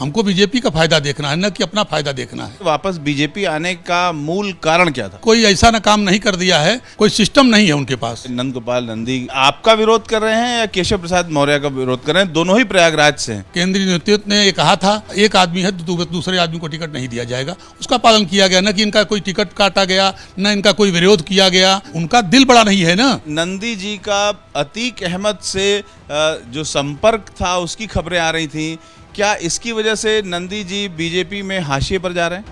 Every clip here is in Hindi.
हमको बीजेपी का फायदा देखना है, न कि अपना फायदा देखना है। वापस बीजेपी आने का मूल कारण क्या था? कोई ऐसा ना काम नहीं कर दिया है, कोई सिस्टम नहीं है उनके पास। नंद गोपाल नंदी आपका विरोध कर रहे हैं या केशव प्रसाद मौर्य का विरोध कर रहे हैं? दोनों ही प्रयागराज से हैं। केंद्रीय नेतृत्व ने ये कहा था एक आदमी है तो दूसरे आदमी को टिकट नहीं दिया जाएगा, उसका पालन किया गया। न कि इनका कोई टिकट काटा गया, न इनका कोई विरोध किया गया। उनका दिल बड़ा नहीं है ना। नंदी जी का अतीक अहमद से जो संपर्क था उसकी खबरें आ रही थी। क्या इसकी वजह से नंदी जी बीजेपी में हाशिए पर जा रहे हैं?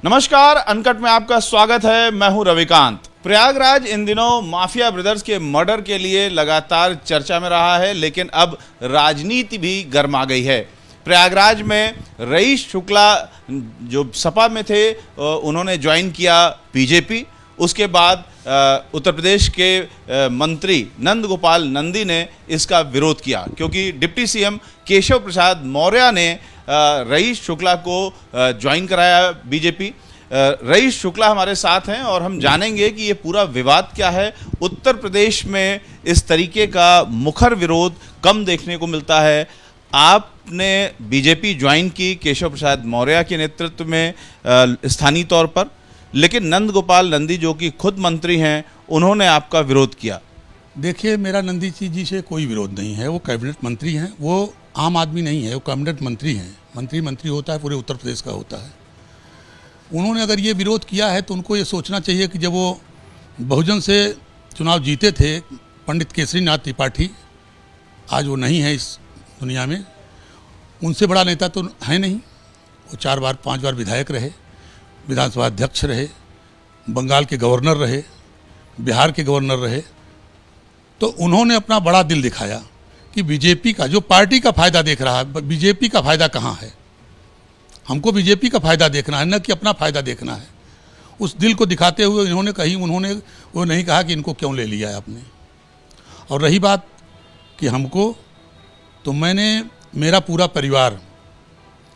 नमस्कार, अनकट में आपका स्वागत है। मैं हूं रविकांत। प्रयागराज इन दिनों माफिया ब्रदर्स के मर्डर के लिए लगातार चर्चा में रहा है, लेकिन अब राजनीति भी गर्मा गई है। प्रयागराज में रईस शुक्ला जो सपा में थे उन्होंने ज्वाइन किया बीजेपी। उसके बाद उत्तर प्रदेश के मंत्री नंद गोपाल नंदी ने इसका विरोध किया, क्योंकि डिप्टी सीएम केशव प्रसाद मौर्य ने रईस शुक्ला को ज्वाइन कराया बीजेपी। रईस शुक्ला हमारे साथ हैं और हम जानेंगे कि ये पूरा विवाद क्या है। उत्तर प्रदेश में इस तरीके का मुखर विरोध कम देखने को मिलता है। आपने बीजेपी ज्वाइन की केशव प्रसाद मौर्य के नेतृत्व में स्थानीय तौर पर, लेकिन नंद गोपाल नंदी जो कि खुद मंत्री हैं उन्होंने आपका विरोध किया। देखिए, मेरा नंदी जी से कोई विरोध नहीं है। वो कैबिनेट मंत्री हैं, वो आम आदमी नहीं है, वो कैबिनेट मंत्री हैं। मंत्री होता है, पूरे उत्तर प्रदेश का होता है। उन्होंने अगर ये विरोध किया है तो उनको ये सोचना चाहिए कि जब वो बहुजन से चुनाव जीते थे, पंडित केसरीनाथ त्रिपाठी आज वो नहीं है इस दुनिया में, उनसे बड़ा नेता तो है नहीं। वो 4 बार 5 बार विधायक रहे, विधानसभा अध्यक्ष रहे, बंगाल के गवर्नर रहे, बिहार के गवर्नर रहे। तो उन्होंने अपना बड़ा दिल दिखाया कि बीजेपी का जो पार्टी का फायदा देख रहा है, बीजेपी का फायदा कहाँ है, हमको बीजेपी का फायदा देखना है, न कि अपना फायदा देखना है। उस दिल को दिखाते हुए उन्होंने वो नहीं कहा कि इनको क्यों ले लिया है आपने। और रही बात कि हमको, तो मेरा पूरा परिवार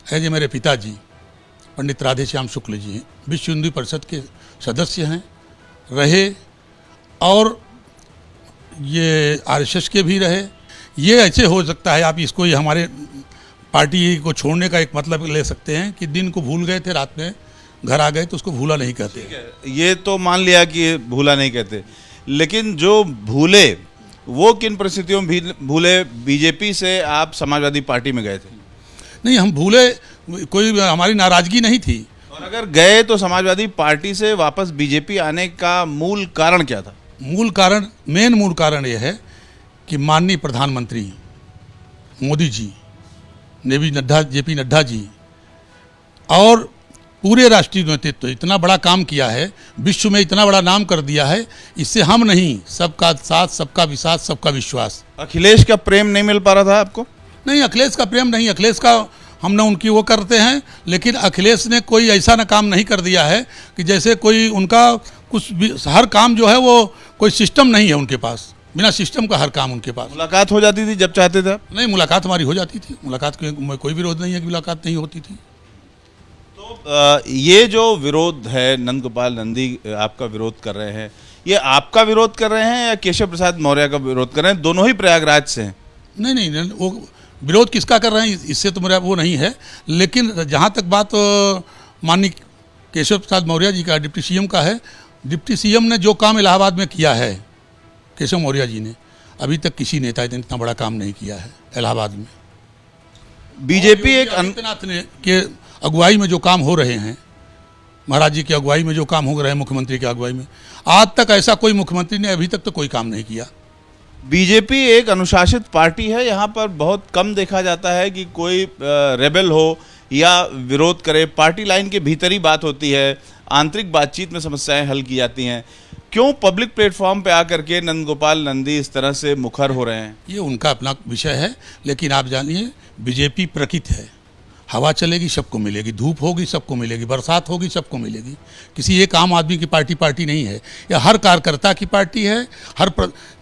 है, जो मेरे पिताजी पंडित राधेश्याम शुक्ल जी हैं, विश्व हिंदू परिषद के सदस्य हैं रहे, और ये आरएसएस के भी रहे। ये ऐसे हो सकता है, आप इसको ये हमारे पार्टी को छोड़ने का एक मतलब ले सकते हैं कि दिन को भूल गए थे, रात में घर आ गए तो उसको भूला नहीं कहते। ये तो मान लिया कि भूला नहीं कहते, लेकिन जो भूले वो किन परिस्थितियों में भूले? बीजेपी से आप समाजवादी पार्टी में गए थे? नहीं, हम भूले, कोई हमारी नाराजगी नहीं थी। और अगर गए तो समाजवादी पार्टी से वापस बीजेपी आने का मूल कारण क्या था? मूल कारण यह है कि माननीय प्रधानमंत्री मोदी जी, जेपी नड्डा जी और पूरे राष्ट्रीय नेतृत्व इतना बड़ा काम किया है, विश्व में इतना बड़ा नाम कर दिया है। इससे हम नहीं, सबका साथ, सबका विश्वास, सबका विश्वास। अखिलेश का प्रेम नहीं मिल पा रहा था आपको? नहीं, अखिलेश का प्रेम नहीं, अखिलेश का हमने उनकी वो करते हैं, लेकिन अखिलेश ने कोई ऐसा ना काम नहीं कर दिया है कि जैसे कोई उनका कुछ भी, हर काम जो है वो कोई सिस्टम नहीं है उनके पास, बिना सिस्टम का हर काम उनके पास। मुलाकात हो जाती थी जब चाहते थे? नहीं, मुलाकात हमारी हो जाती थी, मुलाकात में कोई विरोध नहीं है कि मुलाकात नहीं होती थी। तो ये जो विरोध है, नंद गोपाल नंदी आपका विरोध कर रहे हैं, ये आपका विरोध कर रहे हैं या केशव प्रसाद मौर्य का विरोध कर रहे हैं? दोनों ही प्रयागराज से हैं। नहीं, वो विरोध किसका कर रहे हैं इससे तो मेरा वो नहीं है, लेकिन जहाँ तक बात माननीय केशव प्रसाद मौर्य जी का, डिप्टी सीएम का है, डिप्टी सीएम ने जो काम इलाहाबाद में किया है केशव मौर्य जी ने, अभी तक किसी नेता ने इतना बड़ा काम नहीं किया है इलाहाबाद में। बीजेपी एक आदित्यनाथ ने के अगुवाई में जो काम हो रहे हैं, महाराज जी की अगुवाई में जो काम हो रहे हैं, मुख्यमंत्री की अगुवाई में, आज तक ऐसा कोई मुख्यमंत्री ने अभी तक तो कोई काम नहीं किया। बीजेपी एक अनुशासित पार्टी है। यहाँ पर बहुत कम देखा जाता है कि कोई रेबल हो या विरोध करे। पार्टी लाइन के भीतर ही बात होती है, आंतरिक बातचीत में समस्याएं हल की जाती हैं। क्यों पब्लिक प्लेटफॉर्म पे आकर के नंद गोपाल नंदी इस तरह से मुखर हो रहे हैं? ये उनका अपना विषय है, लेकिन आप जानिए बीजेपी प्रकृति है। हवा चलेगी सबको मिलेगी, धूप होगी सबको मिलेगी, बरसात होगी सबको मिलेगी। किसी एक आम आदमी की पार्टी नहीं है, यह हर कार्यकर्ता की पार्टी है।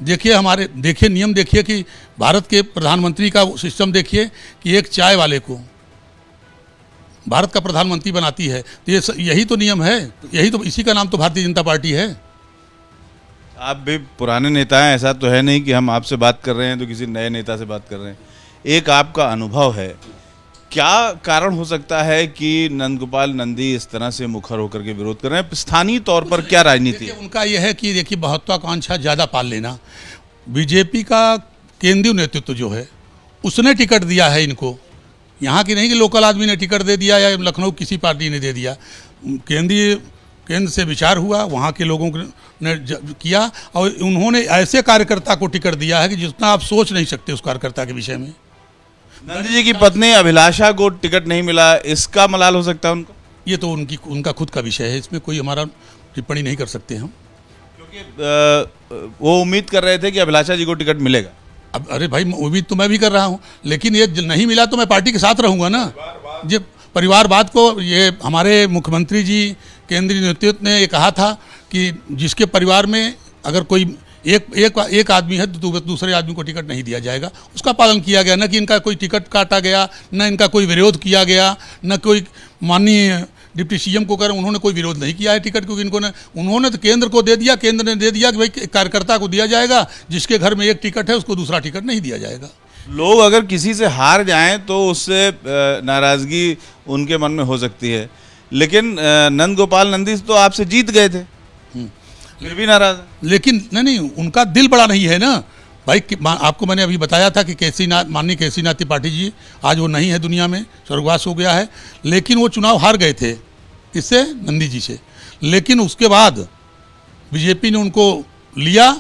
देखिए नियम देखिए कि भारत के प्रधानमंत्री का सिस्टम देखिए कि एक चाय वाले को भारत का प्रधानमंत्री बनाती है, तो यही तो नियम है, यही तो, इसी का नाम तो भारतीय जनता पार्टी है। आप भी पुराने नेता हैं, ऐसा तो है नहीं कि हम आपसे बात कर रहे हैं तो किसी नए नेता से बात कर रहे हैं। एक आपका अनुभव है, क्या कारण हो सकता है कि नंदगोपाल नंदी इस तरह से मुखर होकर के विरोध कर रहे हैं? स्थानीय तौर पर क्या राजनीति है? उनका यह है कि देखिए महत्वाकांक्षा ज़्यादा पाल लेना। बीजेपी का केंद्रीय नेतृत्व जो है उसने टिकट दिया है इनको, यहाँ की नहीं कि लोकल आदमी ने टिकट दे दिया या लखनऊ किसी पार्टी ने दे दिया। केंद्र से विचार हुआ, वहाँ के लोगों ने किया और उन्होंने ऐसे कार्यकर्ता को टिकट दिया है कि जितना आप सोच नहीं सकते उस कार्यकर्ता के विषय में। नंदी जी की पत्नी अभिलाषा को टिकट नहीं मिला, इसका मलाल हो सकता है उनको? ये तो उनका खुद का विषय है, इसमें कोई हमारा टिप्पणी नहीं कर सकते हम, क्योंकि वो उम्मीद कर रहे थे कि अभिलाषा जी को टिकट मिलेगा। अब अरे भाई उम्मीद तो मैं भी कर रहा हूँ, लेकिन ये नहीं मिला तो मैं पार्टी के साथ रहूँगा ना। ये परिवारवाद को ये हमारे मुख्यमंत्री जी केंद्रीय नेतृत्व ने ये कहा था कि जिसके परिवार में अगर कोई एक आदमी है तो दूसरे आदमी को टिकट नहीं दिया जाएगा, उसका पालन किया गया। न कि इनका कोई टिकट काटा गया, न इनका कोई विरोध किया गया, न कोई माननीय डिप्टी सीएम को कर उन्होंने कोई विरोध नहीं किया है टिकट, क्योंकि उन्होंने तो केंद्र को दे दिया, केंद्र ने दे दिया कि भाई कार्यकर्ता को दिया जाएगा, जिसके घर में एक टिकट है उसको दूसरा टिकट नहीं दिया जाएगा। लोग अगर किसी से हार जाएं तो उससे नाराजगी उनके मन में हो सकती है, लेकिन नंदगोपाल नंदी तो आपसे जीत गए थे, फिर भी नाराज है। लेकिन नहीं, उनका दिल बड़ा नहीं है ना भाई। आपको मैंने अभी बताया था कि माननीय केसीनाथ त्रिपाठी जी आज वो नहीं है दुनिया में, स्वर्गवास हो गया है, लेकिन वो चुनाव हार गए थे इससे नंदी जी से। लेकिन उसके बाद बीजेपी ने उनको लिया।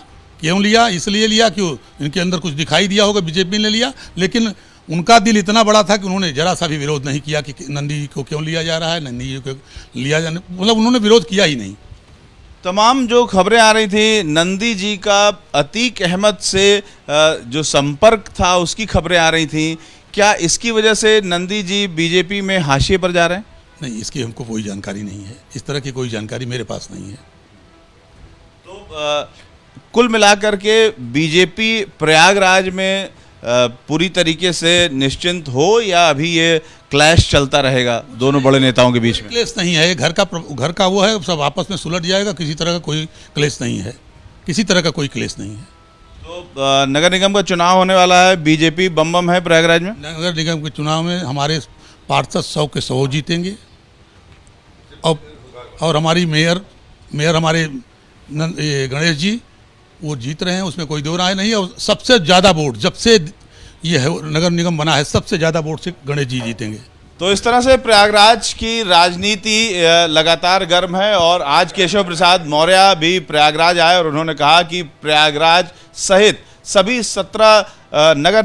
क्यों लिया? इसलिए लिया कि इनके अंदर कुछ दिखाई दिया होगा, बीजेपी ने लिया। लेकिन उनका दिल इतना बड़ा था कि उन्होंने जरा सा भी विरोध नहीं किया कि नंदी जी को क्यों लिया जा रहा है, नंदी जी को लिया जाने, मतलब उन्होंने विरोध किया ही नहीं। तमाम जो खबरें आ रही थी नंदी जी का अतीक अहमद से जो संपर्क था उसकी खबरें आ रही थी, क्या इसकी वजह से नंदी जी बीजेपी में हाशिए पर जा रहे हैं? नहीं, इसकी हमको कोई जानकारी नहीं है, इस तरह की कोई जानकारी मेरे पास नहीं है। तो कुल मिलाकर के बीजेपी प्रयागराज में पूरी तरीके से निश्चिंत हो या अभी ये क्लैश चलता रहेगा दोनों बड़े नेताओं के बीच में? क्लेश नहीं है, घर का वो है, सब आपस में सुलझ जाएगा, किसी तरह का कोई क्लेश नहीं है, किसी तरह का कोई क्लेश नहीं है। तो नगर निगम का चुनाव होने वाला है, बीजेपी बम बम है प्रयागराज में। नगर निगम के चुनाव में हमारे पार्षद 100 के 100 जीतेंगे और हमारी मेयर हमारे गणेश जी वो जीत रहे हैं, उसमें कोई दो राय नहीं है। और सबसे ज़्यादा वोट जब से ये नगर निगम बना है, सबसे ज़्यादा वोट से गणेश जी जीतेंगे। तो इस तरह से प्रयागराज की राजनीति लगातार गर्म है और आज केशव प्रसाद मौर्य भी प्रयागराज आए और उन्होंने कहा कि प्रयागराज सहित सभी 17 नगर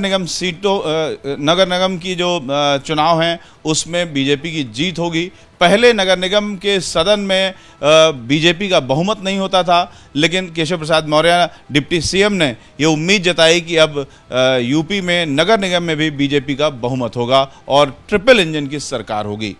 निगम की जो चुनाव हैं उसमें बीजेपी की जीत होगी। पहले नगर निगम के सदन में बीजेपी का बहुमत नहीं होता था, लेकिन केशव प्रसाद मौर्य डिप्टी सीएम ने ये उम्मीद जताई कि अब यूपी में नगर निगम में भी बीजेपी का बहुमत होगा और ट्रिपल इंजन की सरकार होगी।